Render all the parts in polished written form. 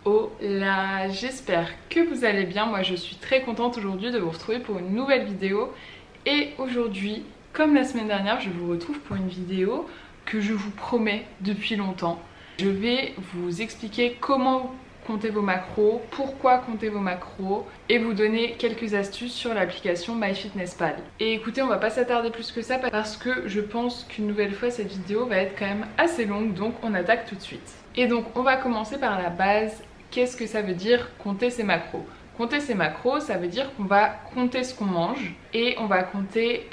Hola, j'espère que vous allez bien. Moi je suis très contente aujourd'hui de vous retrouver pour une nouvelle vidéo. Et aujourd'hui, comme la semaine dernière, je vous retrouve pour une vidéo que je vous promets depuis longtemps. Je vais vous expliquer comment compter vos macros, pourquoi compter vos macros et vous donner quelques astuces sur l'application MyFitnessPal. Et écoutez, on va pas s'attarder plus que ça parce que je pense qu'une nouvelle fois cette vidéo va être quand même assez longue, donc on attaque tout de suite. Et donc on va commencer par la base. Qu'est-ce que ça veut dire compter ses macros? Compter ses macros, ça veut dire qu'on va compter ce qu'on mange et on va compter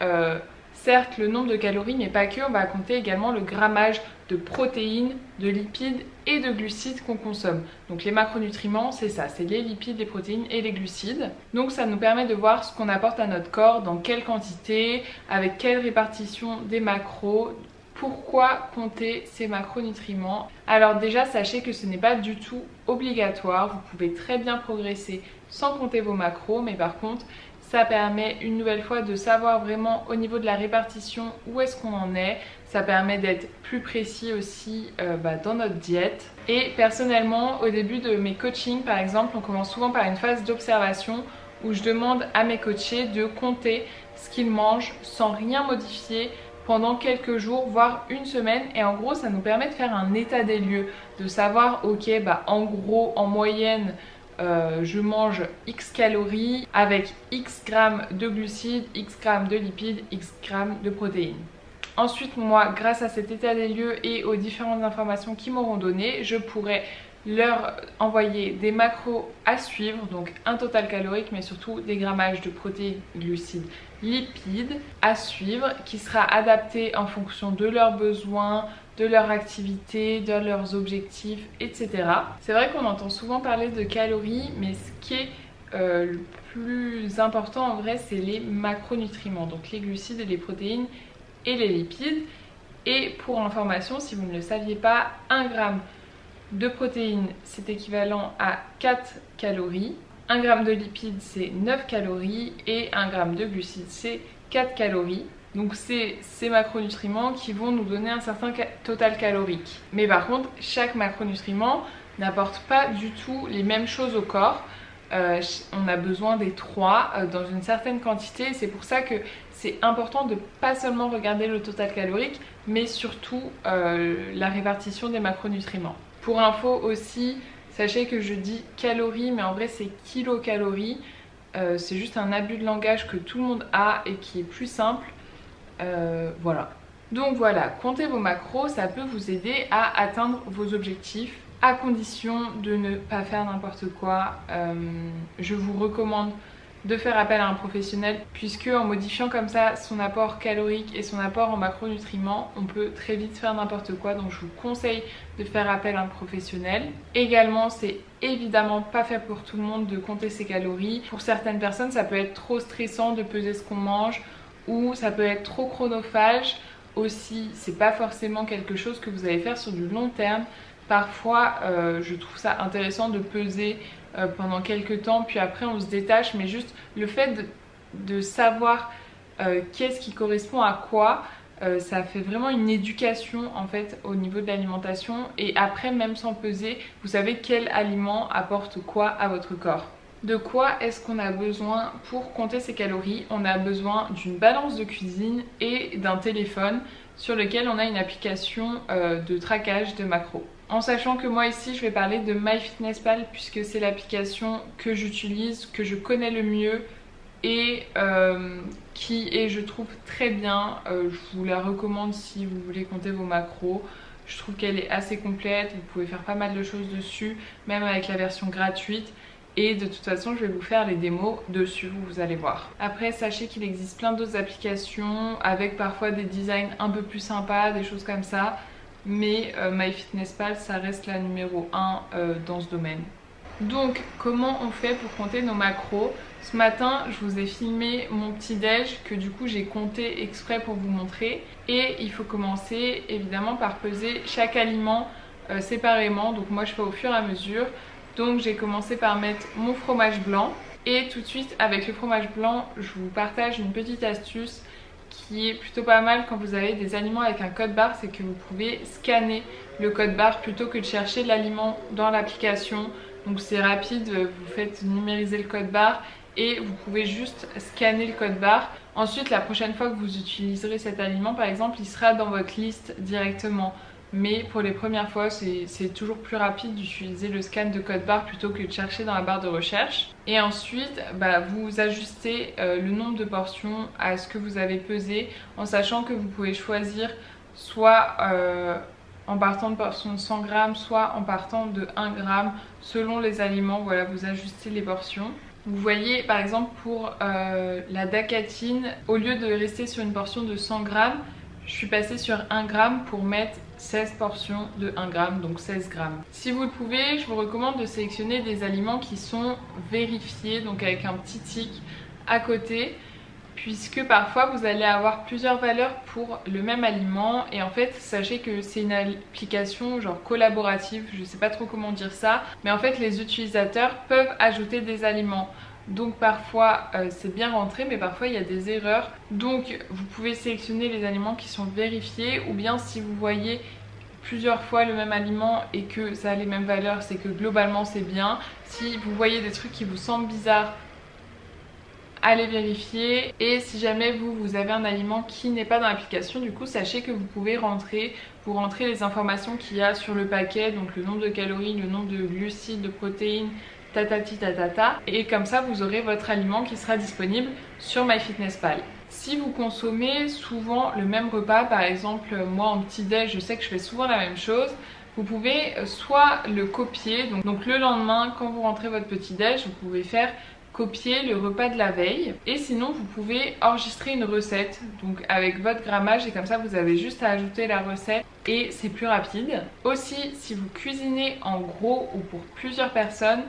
certes le nombre de calories, mais pas que, on va compter également le grammage de protéines, de lipides et de glucides qu'on consomme. Donc les macronutriments, c'est ça, c'est les lipides, les protéines et les glucides. Donc ça nous permet de voir ce qu'on apporte à notre corps, dans quelle quantité, avec quelle répartition des macros. Pourquoi compter ces macronutriments? Alors déjà, sachez que ce n'est pas du tout obligatoire. Vous pouvez très bien progresser sans compter vos macros, mais par contre, ça permet une nouvelle fois de savoir vraiment au niveau de la répartition où est-ce qu'on en est. Ça permet d'être plus précis aussi dans notre diète. Et personnellement, au début de mes coachings, par exemple, on commence souvent par une phase d'observation où je demande à mes coachés de compter ce qu'ils mangent sans rien modifier pendant quelques jours, voire une semaine. Et en gros, ça nous permet de faire un état des lieux, de savoir, ok, en gros, en moyenne, je mange X calories avec X grammes de glucides, X grammes de lipides, X grammes de protéines. Ensuite, moi, grâce à cet état des lieux et aux différentes informations qu'ils m'auront données, je pourrai leur envoyer des macros à suivre, donc un total calorique, mais surtout des grammages de protéines, glucides, lipides à suivre, qui sera adapté en fonction de leurs besoins, de leur activité, de leurs objectifs, etc. C'est vrai qu'on entend souvent parler de calories, mais ce qui est le plus important en vrai, c'est les macronutriments, donc les glucides et les protéines et les lipides. Et pour information, si vous ne le saviez pas, 1 gramme de protéines, c'est équivalent à 4 calories. 1 gramme de lipides, c'est 9 calories. Et 1 gramme de glucides, c'est 4 calories. Donc c'est ces macronutriments qui vont nous donner un certain total calorique. Mais par contre, chaque macronutriment n'apporte pas du tout les mêmes choses au corps. On a besoin des 3 dans une certaine quantité. C'est pour ça que c'est important de pas seulement regarder le total calorique, mais surtout la répartition des macronutriments. Pour info aussi, sachez que je dis calories, mais en vrai c'est kilocalories. C'est juste un abus de langage que tout le monde a et qui est plus simple. Voilà. Donc voilà, compter vos macros, ça peut vous aider à atteindre vos objectifs, à condition de ne pas faire n'importe quoi. Je vous recommande de faire appel à un professionnel, puisque en modifiant comme ça son apport calorique et son apport en macronutriments, on peut très vite faire n'importe quoi. Donc je vous conseille de faire appel à un professionnel. Également, c'est évidemment pas fait pour tout le monde de compter ses calories. Pour certaines personnes, ça peut être trop stressant de peser ce qu'on mange, ou ça peut être trop chronophage. Aussi, c'est pas forcément quelque chose que vous allez faire sur du long terme. Parfois, je trouve ça intéressant de peser pendant quelques temps, puis après on se détache, mais juste le fait de savoir qu'est-ce qui correspond à quoi, ça fait vraiment une éducation en fait au niveau de l'alimentation. Et après, même sans peser, vous savez quel aliment apporte quoi à votre corps. De quoi est-ce qu'on a besoin pour compter ses calories? On a besoin d'une balance de cuisine et d'un téléphone sur lequel on a une application de traquage de macros. En sachant que moi ici je vais parler de MyFitnessPal, puisque c'est l'application que j'utilise, que je connais le mieux et qui est, je trouve, très bien. Je vous la recommande si vous voulez compter vos macros. Je trouve qu'elle est assez complète, vous pouvez faire pas mal de choses dessus, même avec la version gratuite. Et de toute façon, je vais vous faire les démos dessus, vous allez voir. Après, sachez qu'il existe plein d'autres applications avec parfois des designs un peu plus sympas, des choses comme ça. Mais MyFitnessPal, ça reste la numéro 1 dans ce domaine. Donc, comment on fait pour compter nos macros? Ce matin, je vous ai filmé mon petit déj que du coup j'ai compté exprès pour vous montrer. Et il faut commencer évidemment par peser chaque aliment séparément. Donc moi, je fais au fur et à mesure. Donc j'ai commencé par mettre mon fromage blanc. Et tout de suite, avec le fromage blanc, je vous partage une petite astuce qui est plutôt pas mal quand vous avez des aliments avec un code barre, c'est que vous pouvez scanner le code barre plutôt que de chercher l'aliment dans l'application. Donc c'est rapide, vous faites numériser le code barre et vous pouvez juste scanner le code barre. Ensuite, la prochaine fois que vous utiliserez cet aliment, par exemple, il sera dans votre liste directement. Mais pour les premières fois, c'est toujours plus rapide d'utiliser le scan de code barre plutôt que de chercher dans la barre de recherche. Et ensuite, vous ajustez le nombre de portions à ce que vous avez pesé, en sachant que vous pouvez choisir soit en partant de portions de 100 grammes, soit en partant de 1 gramme, selon les aliments. Voilà, vous ajustez les portions. Vous voyez par exemple pour la dacatine, au lieu de rester sur une portion de 100 grammes, je suis passée sur 1 gramme pour mettre 16 portions de 1 gramme, donc 16 grammes. Si vous le pouvez, je vous recommande de sélectionner des aliments qui sont vérifiés, donc avec un petit tic à côté, puisque parfois vous allez avoir plusieurs valeurs pour le même aliment. Et en fait, sachez que c'est une application genre collaborative, je sais pas trop comment dire ça, mais en fait les utilisateurs peuvent ajouter des aliments. Donc parfois c'est bien rentré, mais parfois il y a des erreurs. Donc vous pouvez sélectionner les aliments qui sont vérifiés, ou bien si vous voyez plusieurs fois le même aliment et que ça a les mêmes valeurs, c'est que globalement c'est bien. Si vous voyez des trucs qui vous semblent bizarres, allez vérifier. Et si jamais vous avez un aliment qui n'est pas dans l'application, du coup sachez que vous pouvez rentrer les informations qu'il y a sur le paquet, donc le nombre de calories, le nombre de glucides, de protéines, tatati tatata, et comme ça vous aurez votre aliment qui sera disponible sur MyFitnessPal. Si vous consommez souvent le même repas, par exemple moi en petit déj, je sais que je fais souvent la même chose, vous pouvez soit le copier, donc le lendemain quand vous rentrez votre petit déj, vous pouvez faire copier le repas de la veille, et sinon vous pouvez enregistrer une recette donc avec votre grammage, et comme ça vous avez juste à ajouter la recette et c'est plus rapide. Aussi, si vous cuisinez en gros ou pour plusieurs personnes,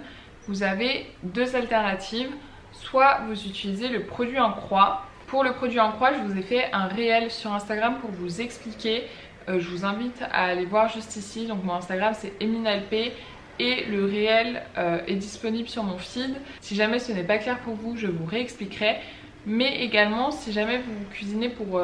vous avez deux alternatives. Soit vous utilisez le produit en croix. Pour le produit en croix, je vous ai fait un réel sur Instagram pour vous expliquer. Je vous invite à aller voir juste ici. Donc mon Instagram c'est EmineLP et le réel est disponible sur mon feed. Si jamais ce n'est pas clair pour vous, je vous réexpliquerai. Mais également, si jamais vous cuisinez pour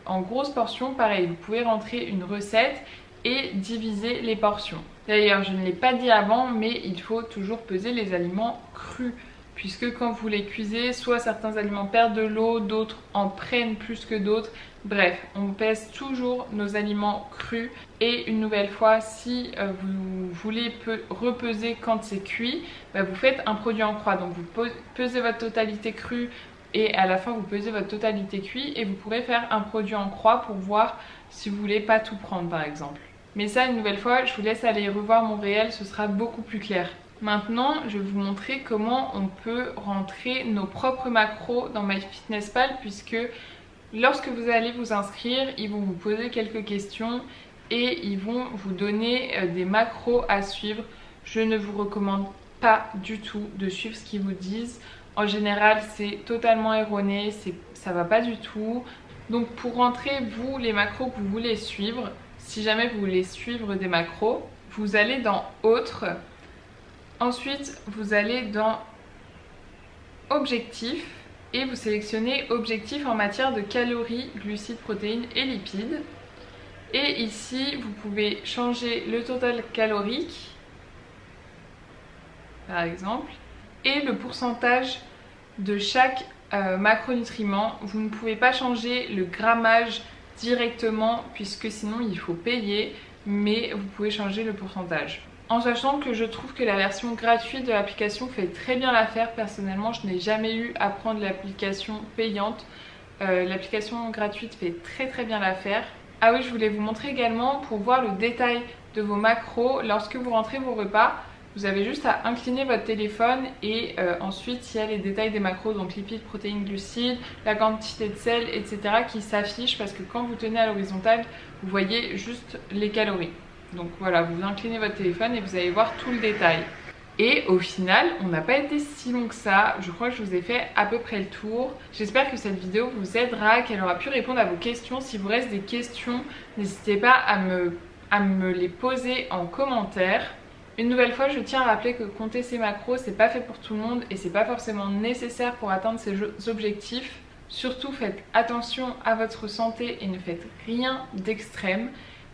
en grosses portions, pareil, vous pouvez rentrer une recette et diviser les portions. D'ailleurs, je ne l'ai pas dit avant, mais il faut toujours peser les aliments crus, puisque quand vous les cuisez, soit certains aliments perdent de l'eau, d'autres en prennent plus que d'autres. Bref, on pèse toujours nos aliments crus. Et une nouvelle fois, si vous voulez repeser quand c'est cuit, vous faites un produit en croix. Donc vous pesez votre totalité crue et à la fin vous pesez votre totalité cuit, et vous pourrez faire un produit en croix pour voir si vous voulez pas tout prendre par exemple. Mais ça, une nouvelle fois, je vous laisse aller revoir mon réel, ce sera beaucoup plus clair. Maintenant, je vais vous montrer comment on peut rentrer nos propres macros dans MyFitnessPal, puisque lorsque vous allez vous inscrire, ils vont vous poser quelques questions et ils vont vous donner des macros à suivre. Je ne vous recommande pas du tout de suivre ce qu'ils vous disent. En général, c'est totalement erroné, ça va pas du tout. Donc pour rentrer, vous, les macros que vous voulez suivre, si jamais vous voulez suivre des macros, vous allez dans Autres. Ensuite, vous allez dans Objectifs et vous sélectionnez Objectifs en matière de calories, glucides, protéines et lipides. Et ici, vous pouvez changer le total calorique, par exemple, et le pourcentage de chaque macronutriment. Vous ne pouvez pas changer le grammage directement puisque sinon il faut payer, mais vous pouvez changer le pourcentage. En sachant que je trouve que la version gratuite de l'application fait très bien l'affaire. Personnellement, je n'ai jamais eu à prendre l'application payante. L'application gratuite fait très bien l'affaire. Ah oui, je voulais vous montrer également pour voir le détail de vos macros. Lorsque vous rentrez vos repas, vous avez juste à incliner votre téléphone et ensuite il y a les détails des macros, donc lipides, protéines, glucides, la quantité de sel, etc. qui s'affichent, parce que quand vous tenez à l'horizontale, vous voyez juste les calories. Donc voilà, vous inclinez votre téléphone et vous allez voir tout le détail. Et au final, on n'a pas été si long que ça. Je crois que je vous ai fait à peu près le tour. J'espère que cette vidéo vous aidera, qu'elle aura pu répondre à vos questions. Si vous reste des questions, n'hésitez pas à me les poser en commentaire. Une nouvelle fois, je tiens à rappeler que compter ses macros, c'est pas fait pour tout le monde et c'est pas forcément nécessaire pour atteindre ses objectifs. Surtout faites attention à votre santé et ne faites rien d'extrême.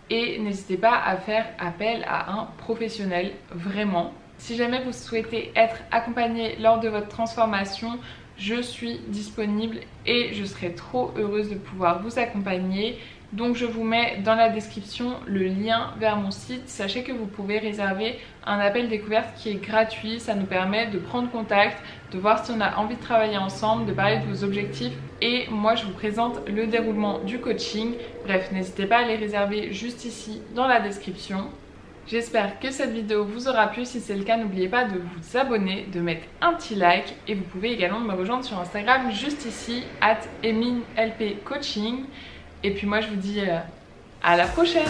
Et n'hésitez pas à faire appel à un professionnel, vraiment. Si jamais vous souhaitez être accompagné lors de votre transformation, je suis disponible et je serai trop heureuse de pouvoir vous accompagner. Donc je vous mets dans la description le lien vers mon site. Sachez que vous pouvez réserver un appel découverte qui est gratuit. Ça nous permet de prendre contact, de voir si on a envie de travailler ensemble, de parler de vos objectifs. Et moi je vous présente le déroulement du coaching. Bref, n'hésitez pas à les réserver juste ici dans la description. J'espère que cette vidéo vous aura plu. Si c'est le cas, n'oubliez pas de vous abonner, de mettre un petit like. Et vous pouvez également me rejoindre sur Instagram juste ici, @eminelpcoaching. Et puis moi je vous dis à la prochaine.